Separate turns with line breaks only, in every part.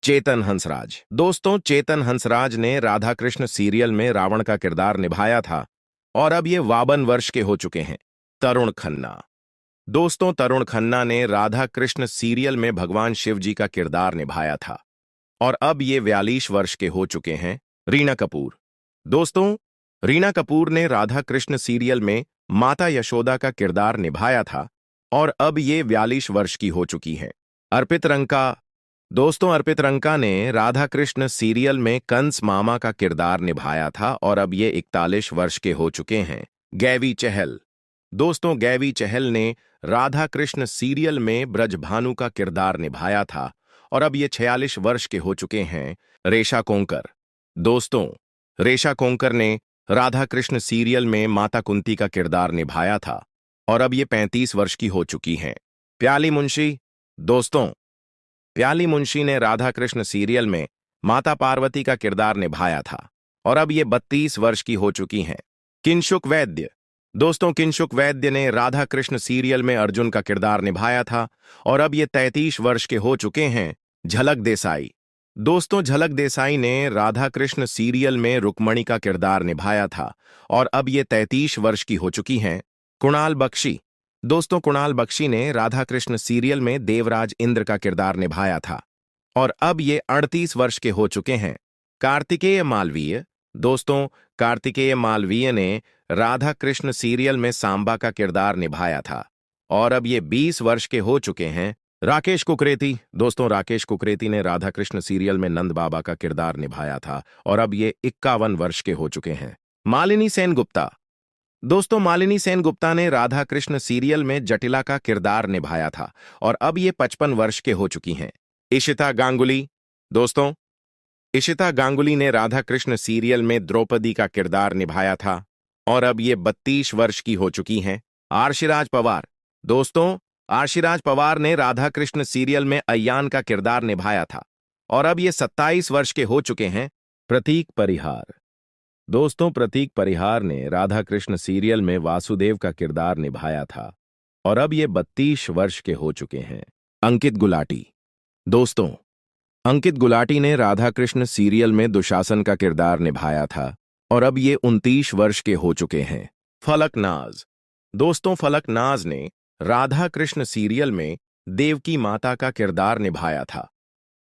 चेतन हंसराज। दोस्तों, चेतन हंसराज ने राधा कृष्ण सीरियल में रावण का किरदार निभाया था और अब ये 52 वर्ष के हो चुके हैं। तरुण खन्ना। दोस्तों, तरुण खन्ना ने राधा कृष्ण सीरियल में भगवान शिव जी का किरदार निभाया था और अब ये 42 वर्ष के हो चुके हैं। रीना कपूर। दोस्तों, रीना कपूर ने राधा कृष्ण सीरियल में माता यशोदा का किरदार निभाया था और अब ये 42 वर्ष की हो चुकी हैं। अर्पित रंका। दोस्तों, अर्पित रंका ने राधा कृष्ण सीरियल में कंस मामा का किरदार निभाया था और अब ये 41 वर्ष के हो चुके हैं। गैवी चहल। दोस्तों, गैवी चहल ने राधा कृष्ण सीरियल में ब्रजभानु का किरदार निभाया था और अब ये 46 वर्ष के हो चुके हैं। रेशा कोंकर। दोस्तों, रेशा कोंकर ने राधा कृष्ण सीरियल में माता कुंती का किरदार निभाया था और अब ये 35 वर्ष की हो चुकी हैं। प्याली मुंशी। दोस्तों, प्याली मुंशी ने राधा कृष्ण सीरियल में माता पार्वती का किरदार निभाया था और अब ये 32 वर्ष की हो चुकी हैं। किंशुक वैद्य। दोस्तों, किंशुक वैद्य ने राधा कृष्ण सीरियल में अर्जुन का किरदार निभाया था और अब ये 33 वर्ष के हो चुके हैं। झलक देसाई। दोस्तों, झलक देसाई ने राधा कृष्ण सीरियल में रुक्मणी का किरदार निभाया था और अब ये 33 वर्ष की हो चुकी हैं। कुणाल बख्शी। दोस्तों, कुणाल बख्शी ने राधा कृष्ण सीरियल में देवराज इंद्र का किरदार निभाया था और अब ये 38 वर्ष के हो चुके हैं। कार्तिकेय मालवीय। दोस्तों, कार्तिकेय मालवीय ने राधा कृष्ण सीरियल में सांबा का किरदार निभाया था और अब ये 20 वर्ष के हो चुके हैं। राकेश कुकरेती। दोस्तों, राकेश कुकरेती ने राधा कृष्ण सीरियल में नंद बाबा का किरदार निभाया था और अब ये 51 वर्ष के हो चुके हैं। मालिनी सेनगुप्ता। दोस्तों, मालिनी सेनगुप्ता ने राधा कृष्ण सीरियल में जटिला का किरदार निभाया था और अब ये 55 वर्ष के हो चुकी हैं। इशिता गांगुली। दोस्तों, इशिता गांगुली ने राधा कृष्ण सीरियल में द्रौपदी का किरदार निभाया था और अब ये 32 वर्ष की हो चुकी हैं। आरशीराज पवार। दोस्तों, आरशीराज पवार ने राधा कृष्ण सीरियल में अय्यान का किरदार निभाया था और अब ये 27 वर्ष के हो चुके हैं। प्रतीक परिहार। दोस्तों, प्रतीक परिहार ने राधा कृष्ण सीरियल में वासुदेव का किरदार निभाया था और अब ये 32 वर्ष के हो चुके हैं। अंकित गुलाटी। दोस्तों, अंकित गुलाटी ने राधा कृष्ण सीरियल में दुशासन का किरदार निभाया था और अब ये 29 वर्ष के हो चुके हैं। फलक नाज। दोस्तों, फलक नाज ने राधा कृष्ण सीरियल में देवकी माता का किरदार निभाया था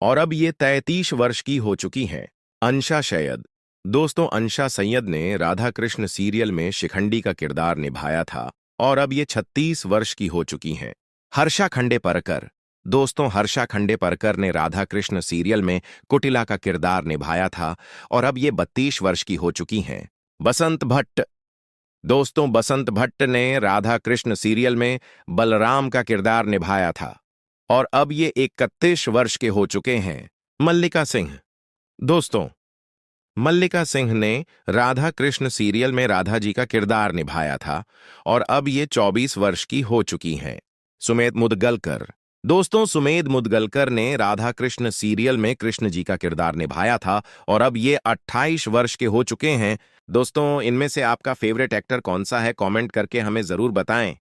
और अब ये 33 वर्ष की हो चुकी हैं। अंशा सैयद। दोस्तों, अंशा सैयद ने राधा कृष्ण सीरियल में शिखंडी का किरदार निभाया था और अब ये 36 वर्ष की हो चुकी हैं। हर्षा खंडेपरकर। दोस्तों, हर्षा खंडेपरकर ने राधा कृष्ण सीरियल में कुटिला का किरदार निभाया था और अब ये 32 वर्ष की हो चुकी हैं। बसंत भट्ट। दोस्तों, बसंत भट्ट ने राधा कृष्ण सीरियल में बलराम का किरदार निभाया था और अब ये 31 वर्ष के हो चुके हैं। मल्लिका सिंह। दोस्तों, मल्लिका सिंह ने राधा कृष्ण सीरियल में राधा जी का किरदार निभाया था और अब ये 24 वर्ष की हो चुकी हैं। सुमेध मुदगलकर। दोस्तों, सुमेध मुदगलकर ने राधा कृष्ण सीरियल में कृष्ण जी का किरदार निभाया था और अब ये 28 वर्ष के हो चुके हैं। दोस्तों, इनमें से आपका फेवरेट एक्टर कौन सा है, कमेंट करके हमें जरूर बताएं।